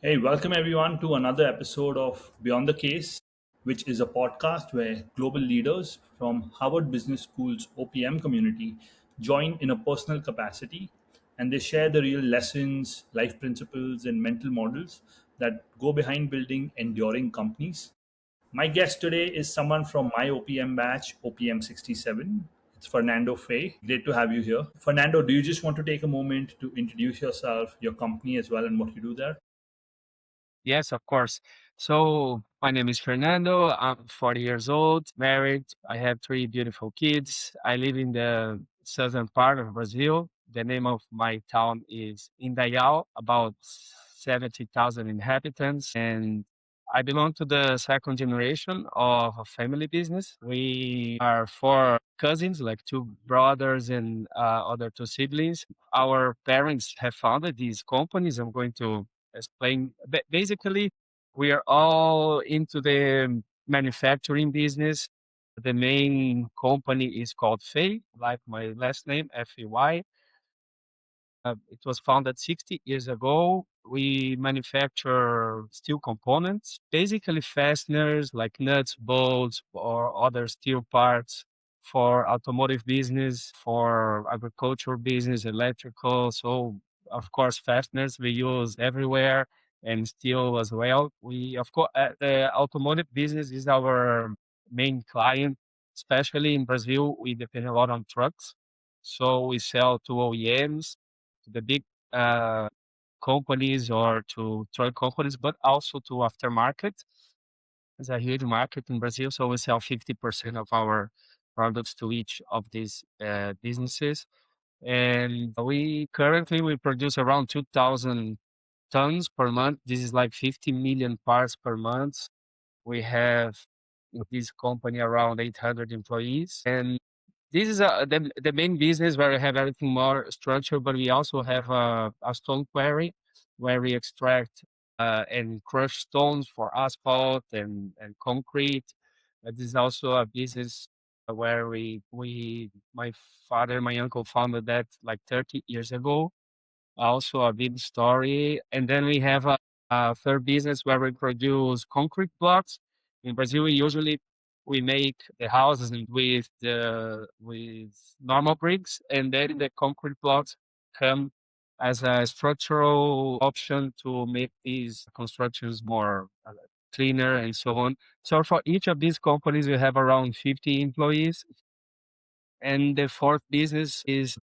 Hey, welcome everyone to another episode of Beyond the Case, which is a podcast where global leaders from Harvard Business School's OPM community join in a personal capacity and they share the real lessons, life principles, and mental models that go behind building enduring companies. My guest today is someone from my OPM batch, OPM 67. It's Fernando Fay. Great to have you here. Fernando, do you just want to take a moment to introduce yourself, your company as well, and what you do there? Yes, of course. So my name is Fernando. I'm 40 years old, married. I have three beautiful kids. I live in the southern part of Brazil. The name of my town is Indaial, about 70,000 inhabitants. And I belong to the second generation of a family business. We are four cousins, like two brothers and other two siblings. Our parents have founded these companies. I'm going to explain. Basically, we are all into the manufacturing business. The main company is called Fay, like my last name, Fay. It was founded 60 years ago. We manufacture steel components, basically fasteners like nuts, bolts, or other steel parts for automotive business, for agricultural business, electrical. So, of course, fasteners we use everywhere and steel as well. Of course, the automotive business is our main client, especially in Brazil. We depend a lot on trucks. So we sell to OEMs, to the big uh, companies or to toy companies, but also to aftermarket. It's a huge market in Brazil, so we sell 50% of our products to each of these businesses. And we produce around 2,000 tons per month. This is like 50 million parts per month. We have with this company around 800 employees, and this is the main business where we have everything more structured, but we also have a stone quarry where we extract and crush stones for asphalt and concrete. This is also a business where my father, my uncle founded that like 30 years ago, also a big story. And then we have a third business where we produce concrete blocks. In Brazil, we make the houses with normal bricks, and then the concrete blocks come as a structural option to make these constructions more cleaner and so on. So for each of these companies, we have around 50 employees. And the fourth business is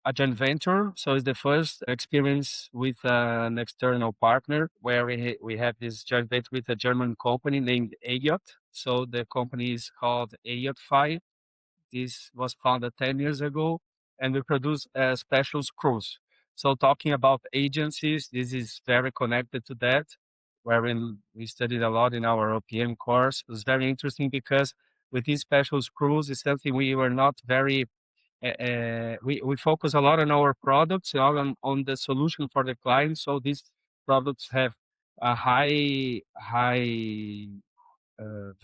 a joint venture. So it's the first experience with an external partner where we have this joint venture with a German company named Ayotte. So the company is called Ayotte. This was founded 10 years ago, and we produce special screws. So talking about agencies, this is very connected to that, wherein we studied a lot in our OPM course. It was very interesting because with these special screws, it's something we were not very we focus a lot on our products, a lot on the solution for the client. So these products have a high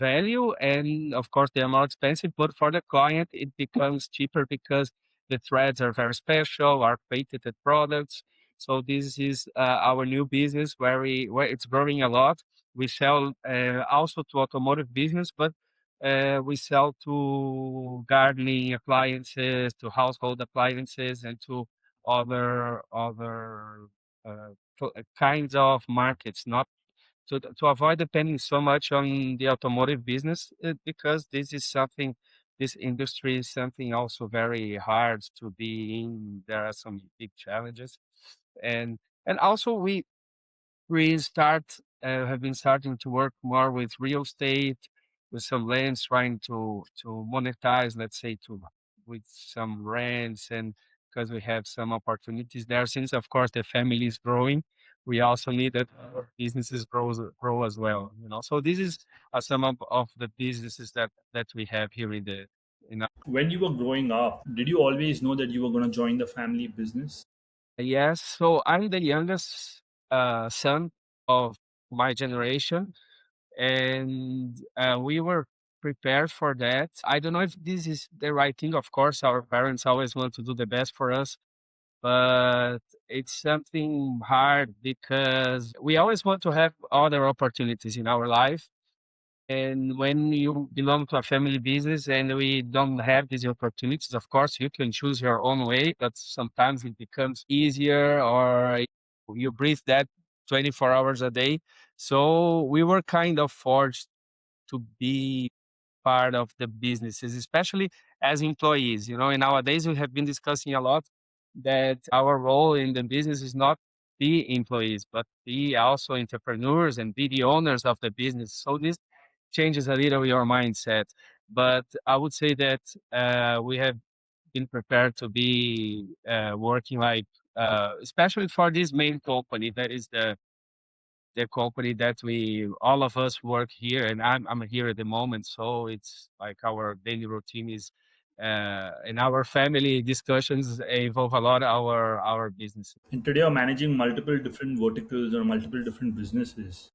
value, and of course they are more expensive. But for the client, it becomes cheaper because the threads are very special, are patented products. So this is our new business where it's growing a lot. We sell also to automotive business, but we sell to gardening appliances, to household appliances, and to other kinds of markets. Not to avoid depending so much on the automotive business, because this industry is something also very hard to be in. There are some big challenges, and also we have been starting to work more with real estate, with some lands, trying to monetize, let's say, to with some rents, and because we have some opportunities there. Since of course the family is growing, we also need that our businesses grow as well. So this is some of the businesses that we have here in When you were growing up, did you always know that you were going to join the family business? Yes, so I'm the youngest son of my generation, and we were prepared for that. I don't know if this is the right thing. Of course, our parents always want to do the best for us, but it's something hard because we always want to have other opportunities in our life. And when you belong to a family business and we don't have these opportunities, of course, you can choose your own way, but sometimes it becomes easier or you breathe that 24 hours a day. So we were kind of forced to be part of the businesses, especially as employees. And nowadays we have been discussing a lot that our role in the business is not be employees, but be also entrepreneurs and be the owners of the business. So this changes a little your mindset. But I would say that we have been prepared to be working like, especially for this main company that is the company that we all of us work here, and I'm here at the moment, so it's like our daily routine is and our family discussions involve a lot our business. And today you're managing multiple different verticals or multiple different businesses.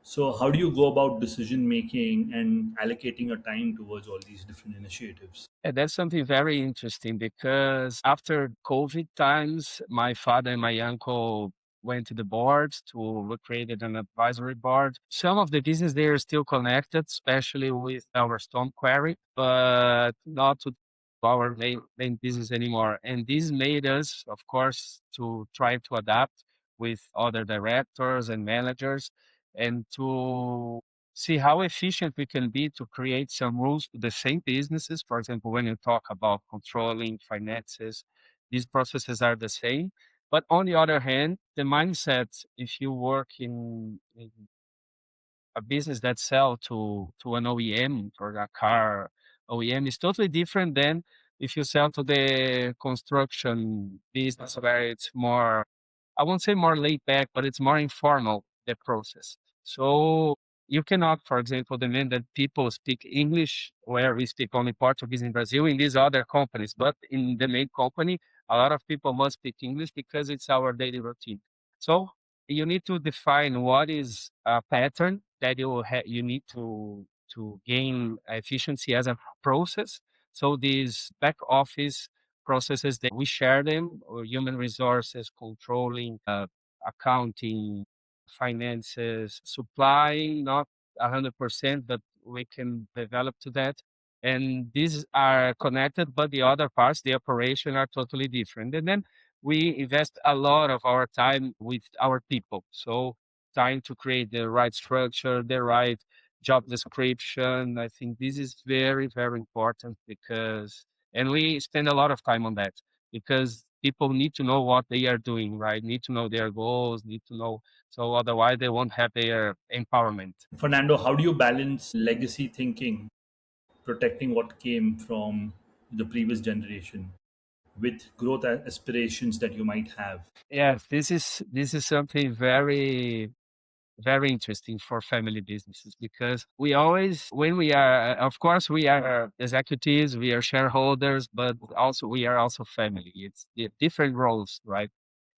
So how do you go about decision making and allocating your time towards all these different initiatives? And that's something very interesting because after COVID times, my father and my uncle went to the board to we created an advisory board. Some of the business they are still connected, especially with our stone quarry, but not to our main business anymore. And this made us, of course, to try to adapt with other directors and managers and to see how efficient we can be to create some rules to the same businesses. For example, when you talk about controlling finances, these processes are the same. But on the other hand, the mindset, if you work in a business that sell to an OEM or a car OEM is totally different than if you sell to the construction business where it's more, I won't say more laid back, but it's more informal, the process. So you cannot, for example, demand that people speak English where we speak only Portuguese in Brazil in these other companies. But in the main company, a lot of people must speak English because it's our daily routine. So you need to define what is a pattern that you need to gain efficiency as a process. So these back office processes that we share them, or human resources, controlling, accounting, finances, supplying, not 100%, but we can develop to that. And these are connected, but the other parts, the operation, are totally different. And then we invest a lot of our time with our people. So trying to create the right structure, the right job description. I think this is very, very important because, and we spend a lot of time on that because people need to know what they are doing, right? Need to know their goals, need to know. So otherwise they won't have their empowerment. Fernando, how do you balance legacy thinking, protecting what came from the previous generation, with growth aspirations that you might have? Yes, this is something very very interesting for family businesses because we always, when we are, of course, we are executives, we are shareholders, but also we are also family. It's different roles, right?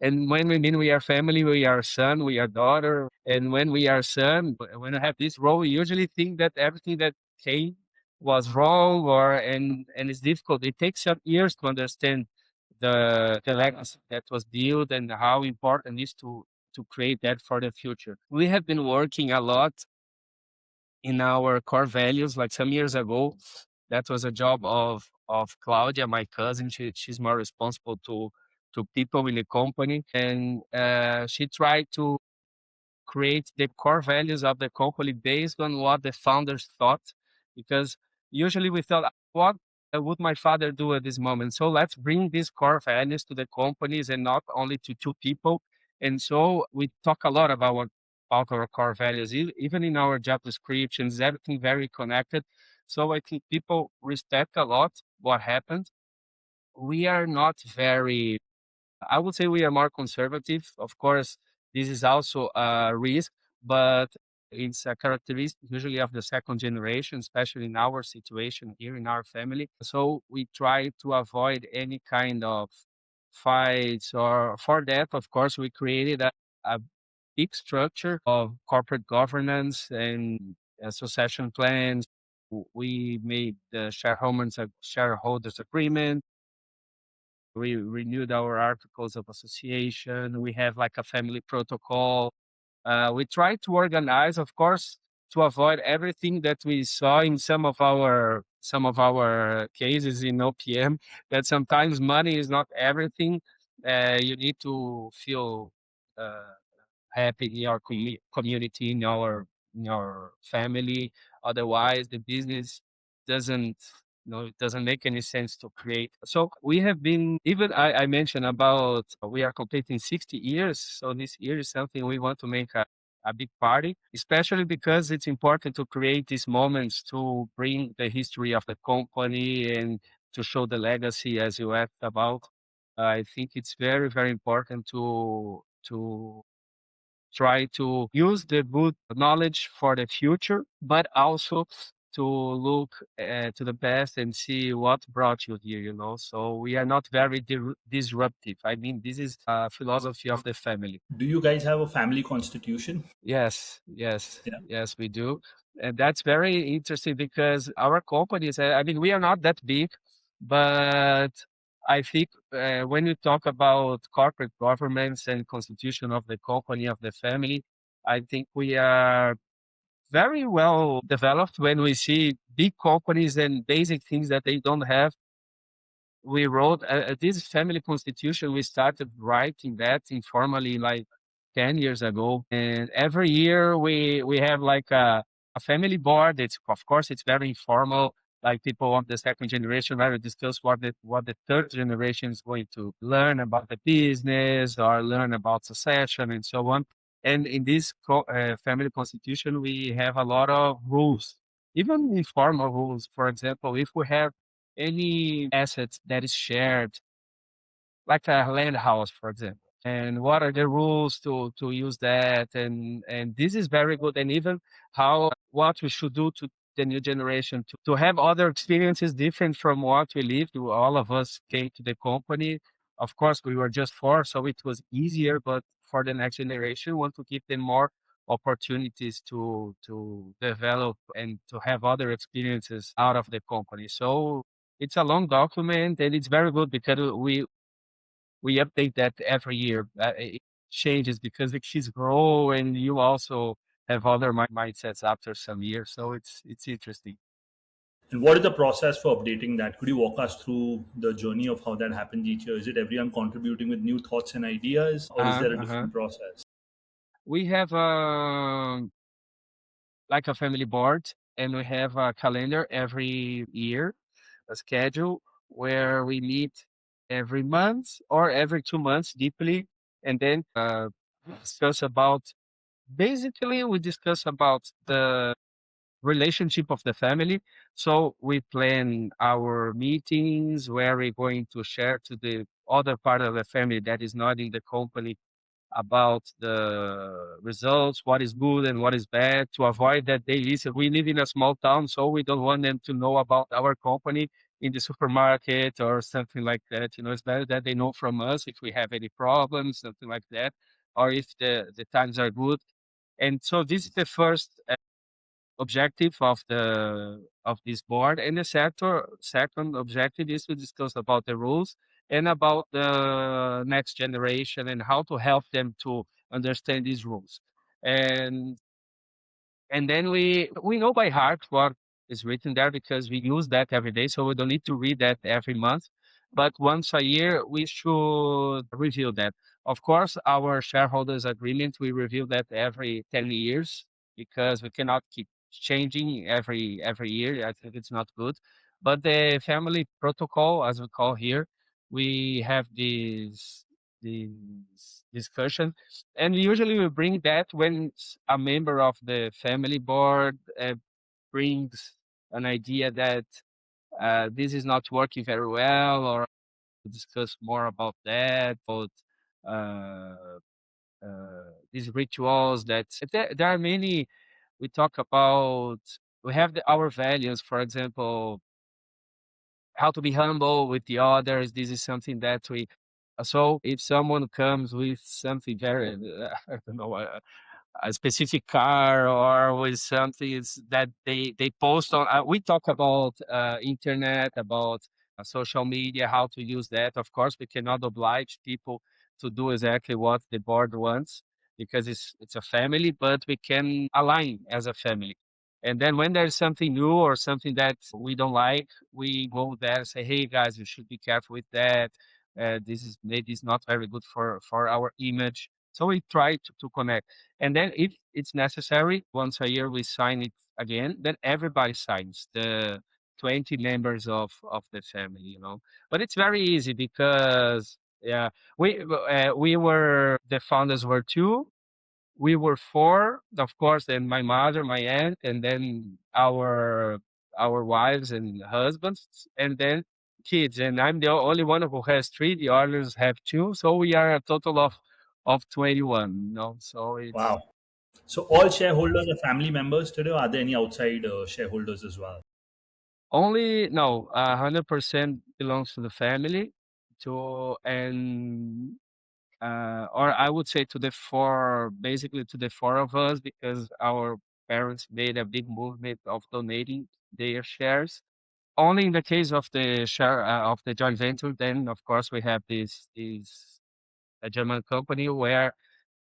And when we mean we are family, we are son, we are daughter. And when we are son, when I have this role, we usually think that everything that came was wrong or, and it's difficult. It takes some years to understand the legacy that was built and how important it is to create that for the future. We have been working a lot in our core values. Like some years ago, that was a job of Claudia, my cousin. She's more responsible to people in the company, and she tried to create the core values of the company based on what the founders thought. Because usually we thought, what would my father do at this moment? So let's bring these core values to the companies and not only to two people. And so we talk a lot about our core values, even in our job descriptions, everything very connected. So I think people respect a lot what happened. We are not very, I would say we are more conservative. Of course, this is also a risk, but it's a characteristic usually of the second generation, especially in our situation here in our family. So we try to avoid any kind of fights, or for that, of course, we created a big structure of corporate governance and succession plans. We made the shareholders agreement. We renewed our articles of association. We have like a family protocol. We try to organize, of course, to avoid everything that we saw in some of our cases in OPM, that sometimes money is not everything. You need to feel uh, happy in your community, in your family. Otherwise, the business doesn't, it doesn't make any sense to create. So we have been, even I mentioned about we are completing 60 years. So this year is something we want to make a big party, especially because it's important to create these moments to bring the history of the company and to show the legacy as you asked about. I think it's very, very important to try to use the good knowledge for the future, but also to look to the past and see what brought you here. So we are not very disruptive. I mean, this is a philosophy of the family. Do you guys have a family constitution? Yes, yes, Yeah. yes, we do. And that's very interesting because our companies, I mean, we are not that big, but I think when you talk about corporate governance and constitution of the company, of the family, I think we are very well developed when we see big companies and basic things that they don't have. We wrote this family constitution. We started writing that informally like 10 years ago. And every year we have like a family board. It's, of course, it's very informal. Like people of the second generation rather discuss what the third generation is going to learn about the business or learn about succession and so on. And in this family constitution, we have a lot of rules, even informal rules. For example, if we have any assets that is shared, like a land house, for example. And what are the rules to use that? And this is very good. And even how what we should do to the new generation to have other experiences different from what we lived. All of us came to the company. Of course, we were just four, so it was easier. But for the next generation, we want to give them more opportunities to develop and to have other experiences out of the company. So it's a long document and it's very good because we update that every year. It changes because the kids grow and you also have other mindsets after some years. So it's interesting. And what is the process for updating that? Could you walk us through the journey of how that happens each year? Is it everyone contributing with new thoughts and ideas, or is Uh-huh, there a uh-huh. different process? We have like a family board and we have a calendar every year, a schedule where we meet every month or every 2 months deeply and then discuss about basically we discuss about the relationship of the family. So we plan our meetings where we're going to share to the other part of the family that is not in the company about the results, what is good and what is bad, to avoid that they listen. We live in a small town, so we don't want them to know about our company in the supermarket or something like that. It's better that they know from us if we have any problems, something like that, or if the times are good. And so this is the first objective of this board. And the second objective is to discuss about the rules and about the next generation and how to help them to understand these rules. And and then we know by heart what is written there because we use that every day, so we don't need to read that every month. But once a year, we should review that. Of course, our shareholders agreement, we review that every 10 years because we cannot keep changing every year. I think it's not good. But the family protocol, as we call here, we have this discussion and usually we bring that when a member of the family board brings an idea that this is not working very well, or to discuss more about that, about uh, these rituals that there are many. We talk about, we have our values, for example, how to be humble with the others. This is something that we, so if someone comes with something very, I don't know, a specific car or with something is that they post on we talk about internet, about social media, how to use that. Of course, we cannot oblige people to do exactly what the board wants because it's a family, but we can align as a family. And then when there's something new or something that we don't like, we go there and say, "Hey guys, you should be careful with that. This is maybe it's not very good for our image." So we try to connect. And then if it's necessary, once a year we sign it again. Then everybody signs the 20 members of the family, you know. But it's very easy because yeah, we were the founders were two, we were four, of course, then my mother, my aunt, and then our wives and husbands, and then kids. And I'm the only one who has three. The others have two, so we are a total of 21. You know, so it's Wow. So all shareholders are family members today, or are there any outside shareholders as well? only no, 100% belongs to the family. To and or I would say to the four, basically to the four of us, because our parents made a big movement of donating their shares. Only in the case of the share of the joint venture, then of course we have this a German company where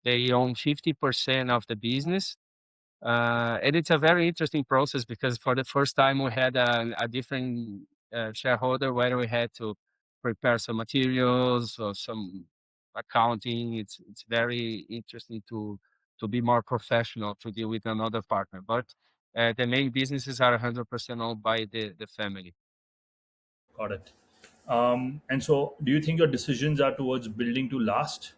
they own 50% of the business, and it's a very interesting process because for the first time we had a different shareholder where we had to prepare some materials or some accounting. It's very interesting to be more professional to deal with another partner. But the main businesses are 100% owned by the family. Got it. And so, do you think your decisions are towards building to last,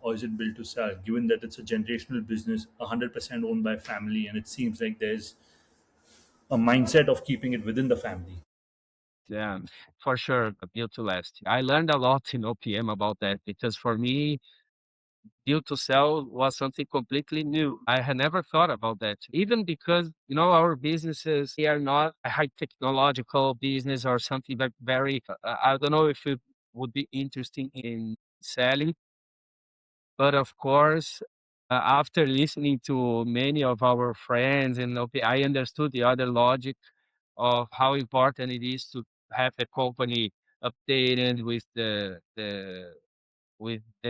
or is it built to sell? Given that it's a generational business, 100% owned by family, and it seems like there's a mindset of keeping it within the family. Yeah, for sure, built to last. I learned a lot in OPM about that because for me, build to sell was something completely new. I had never thought about that. Even because, you know, our businesses, they are not a high technological business or something that very, I don't know if it would be interesting in selling. But of course, after listening to many of our friends and I understood the other logic of how important it is to have the company updated with the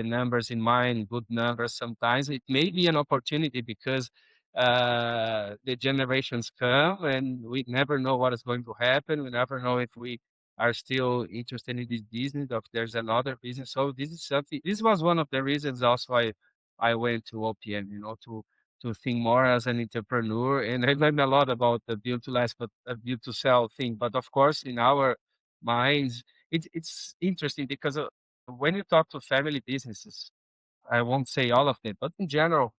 numbers in mind, good numbers. Sometimes it may be an opportunity because the generations come and we never know what is going to happen. We never know if we are still interested in this business, or if there's another business. So this is something. This was one of the reasons also I went to OPM. You know, to think more as an entrepreneur, and I learned a lot about the build to last, but build to sell thing. But of course, in our minds, it's interesting because when you talk to family businesses, I won't say all of them, but in general,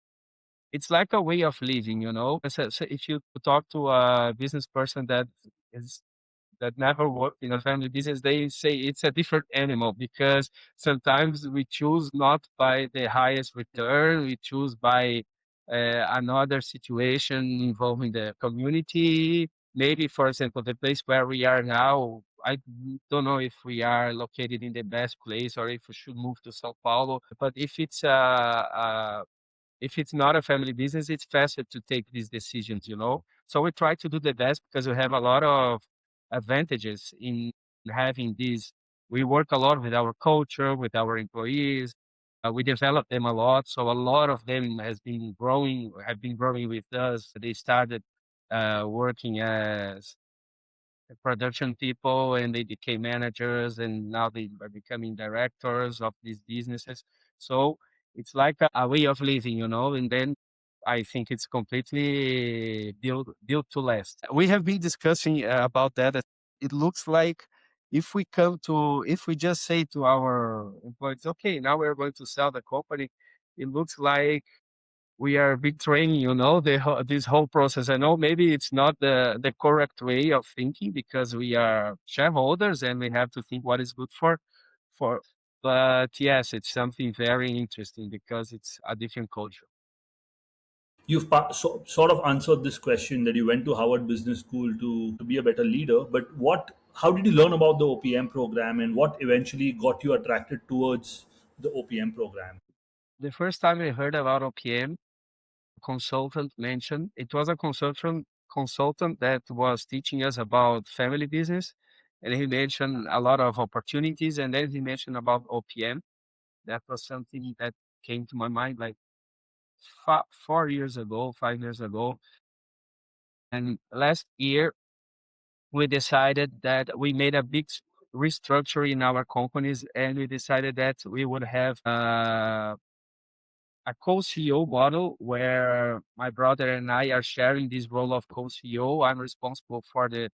it's like a way of living, you know. So if you talk to a business person is that never worked in a family business, they say it's a different animal because sometimes we choose not by the highest return, we choose by another situation involving the community. Maybe, for example, the place where we are now, I don't know if we are located in the best place or if we should move to Sao Paulo. But if it's not a family business, it's faster to take these decisions, you know? So we try to do the best because we have a lot of advantages in having these. We work a lot with our culture, with our employees. We develop them a lot. So a lot of them have been growing with us. They started working as production people and they became managers and now they are becoming directors of these businesses. So it's like a way of living, you know, and then I think it's completely built to last. We have been discussing about that. It looks like if we just say to our employees, okay, now we're going to sell the company, it looks like we are betraying, you know, this whole process. I know maybe it's not the correct way of thinking because we are shareholders and we have to think what is good for. But yes, it's something very interesting because it's a different culture. You've sort of answered this question that you went to Harvard Business School to be a better leader. But how did you learn about the OPM program, and what eventually got you attracted towards the OPM program? The first time I heard about OPM, consultant mentioned it was a consultant that was teaching us about family business. and he mentioned a lot of opportunities, and then he mentioned about OPM. That was something that came to my mind like 4 years ago, 5 years ago. And last year, we decided that we made a big restructure in our companies, and we decided that we would have a co-CEO model where my brother and I are sharing this role of co-CEO. I'm responsible for the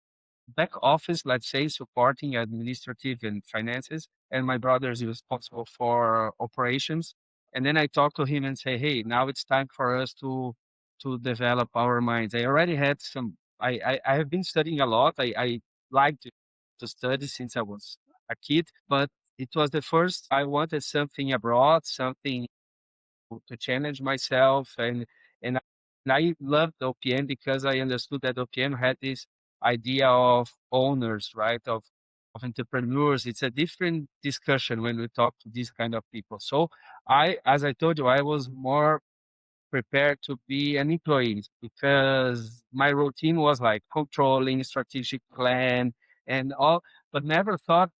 back office, let's say, supporting administrative and finances, and my brother is responsible for operations. And then I talk to him and say, "Hey, now it's time for us to develop our minds." I already had some. I have been studying a lot. I like to study since I was a kid, but it was the first. I wanted something abroad, something to challenge myself, and I loved OPM because I understood that OPM had this idea of owners, right? Of entrepreneurs. It's a different discussion when we talk to these kind of people. So as I told you, I was more prepared to be an employee because my routine was like controlling, strategic plan, and all, but never thought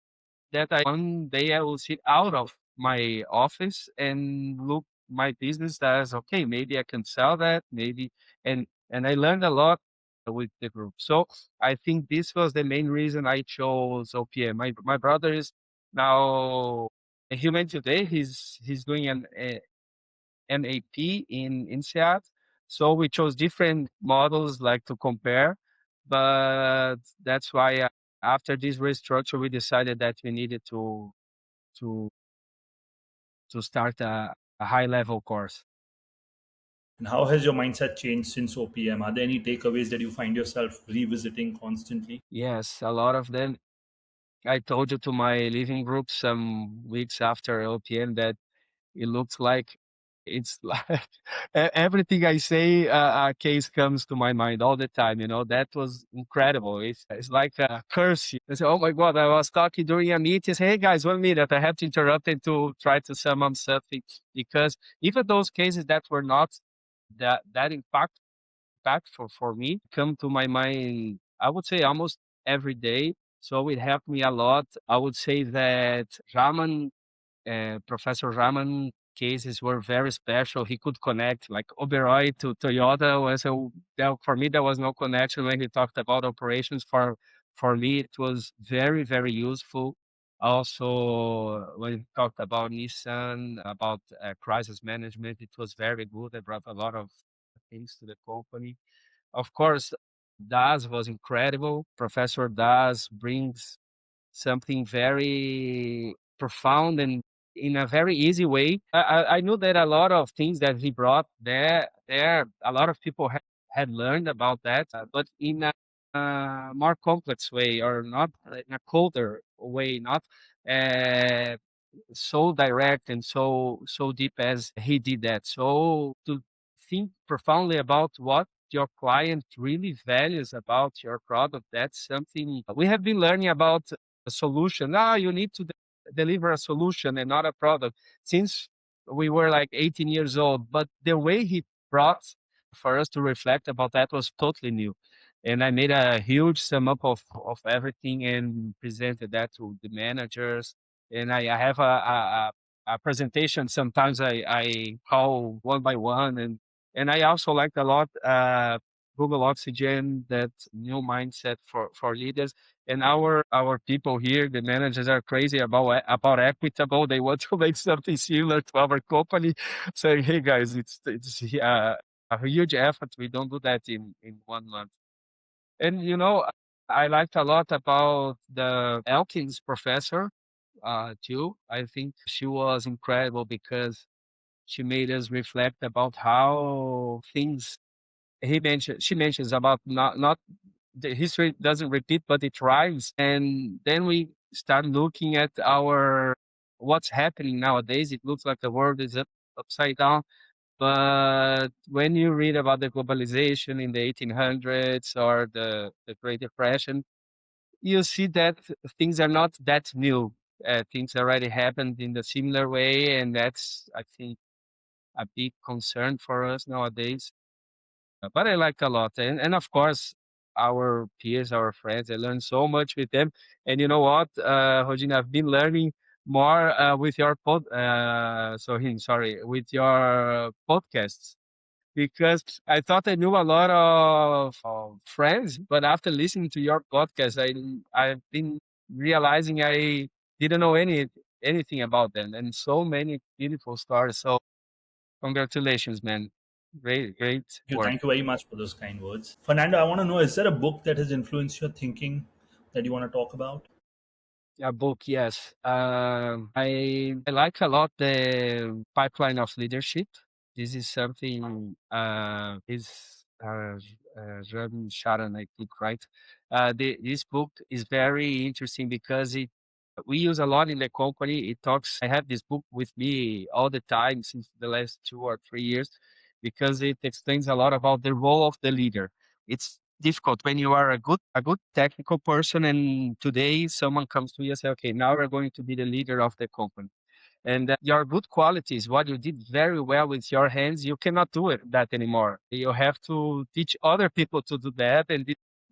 that I one day I will sit out of my office and look my business as okay, maybe I can sell that, maybe, and I learned a lot with the group. So I think this was the main reason I chose OPM. My brother is now a human today. He's doing an MAP in INSEAD. So we chose different models like to compare, but that's why after this restructure, we decided that we needed to to start a high level course. And how has your mindset changed since OPM? Are there any takeaways that you find yourself revisiting constantly? Yes, a lot of them. I told you to my living group some weeks after LPN that it looks like it's like everything I say, a case comes to my mind all the time. You know, that was incredible. It's like a curse. I say, oh my God, I was talking during a meeting. Say, hey guys, 1 minute. I have to interrupt it to try to sum up something because even those cases that were not that impactful for me come to my mind, I would say almost every day. So it helped me a lot. I would say that Professor Raman cases were very special. He could connect like Oberoi to Toyota. For me, there was no connection when he talked about operations. For me, it was very, very useful. Also, when he talked about Nissan, about crisis management, it was very good. It brought a lot of things to the company. Of course, Das was incredible. Professor Das brings something very profound and in a very easy way. I knew that a lot of things that he brought there a lot of people had learned about that, but in a more complex way or not in a colder way, not uh, so direct and so deep as he did that. So to think profoundly about what your client really values about your product, that's something we have been learning about a solution. Ah, you need to deliver a solution and not a product since we were like 18 years old. But the way he brought for us to reflect about that was totally new. And I made a huge sum up of everything and presented that to the managers. And I have a presentation. Sometimes I call one by one, and I also liked a lot Google Oxygen, that new mindset for leaders. And our people here, the managers are crazy about equitable. They want to make something similar to our company, saying, "Hey guys, it's a huge effort. We don't do that in 1 month." And you know, I liked a lot about the Elkins professor too. I think she was incredible because she made us reflect about how things she mentions about not the history doesn't repeat, but it rhymes. And then we start looking at our what's happening nowadays. It looks like the world is upside down. But when you read about the globalization in the 1800s or the Great Depression, you see that things are not that new. Things already happened in the similar way, and that's, I think, a big concern for us nowadays. But I like a lot, and of course, our peers, our friends. I learned so much with them. And you know what, Rodina, I've been learning more with your sorry, with your podcasts, because I thought I knew a lot of friends, but after listening to your podcast, I've been realizing I didn't know anything about them, and so many beautiful stories. So congratulations, man! Great work. Thank you very much for those kind words. Fernando, I want to know, is there a book that has influenced your thinking that you want to talk about? A book, yes. I like a lot the pipeline of leadership. This is something is Ravi Sharan, I think, right? This book is very interesting because it we use a lot in the company. It talks. I have this book with me all the time since the last 2 or 3 years because it explains a lot about the role of the leader. It's difficult when you are a good technical person and today someone comes to you and say, okay, now we're going to be the leader of the company, and your good qualities, what you did very well with your hands, you cannot do that anymore. You have to teach other people to do that, and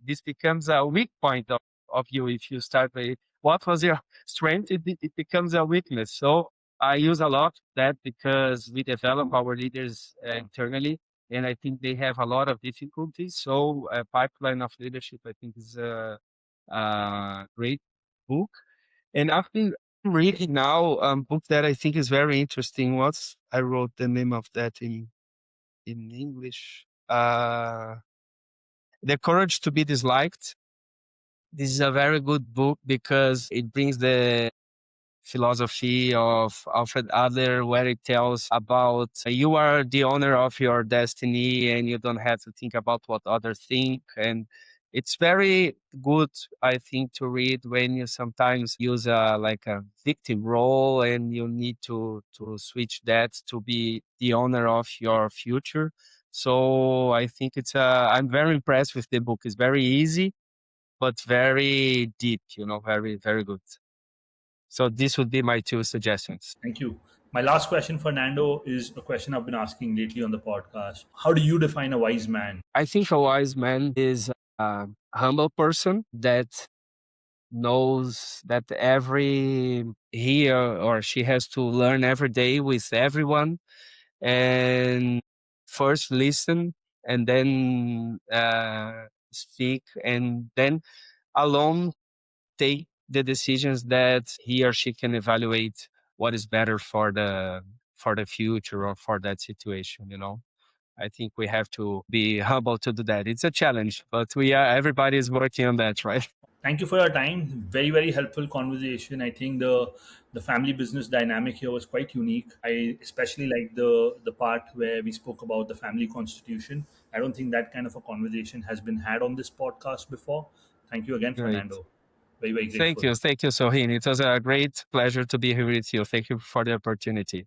this becomes a weak point of you. If you start with what was your strength, it becomes a weakness. So I use a lot that because we develop our leaders internally, and I think they have a lot of difficulties. So a pipeline of leadership, I think, is a great book. And I've been reading now book that I think is very interesting. What's I wrote the name of that in English? The Courage to be Disliked. This is a very good book because it brings the philosophy of Alfred Adler, where it tells about you are the owner of your destiny and you don't have to think about what others think. And it's very good, I think, to read when you sometimes use like a victim role and you need to switch that to be the owner of your future. So I think I'm very impressed with the book. It's very easy, but very deep, very, very good. So this would be my two suggestions. Thank you. My last question, Fernando, is a question I've been asking lately on the podcast. How do you define a wise man? I think a wise man is a humble person that knows that every he or she has to learn every day with everyone, and first listen and then speak, and then alone take the decisions that he or she can evaluate what is better for the future or for that situation. I think we have to be humble to do that. It's a challenge, but everybody is working on that, right? Thank you for your time. Very, very helpful conversation. I think the family business dynamic here was quite unique. I especially like the part where we spoke about the family constitution. I don't think that kind of a conversation has been had on this podcast before. Thank you again, Great. Fernando. Very, very Thank grateful. you. Thank you, Sohin. It was a great pleasure to be here with you. Thank you for the opportunity.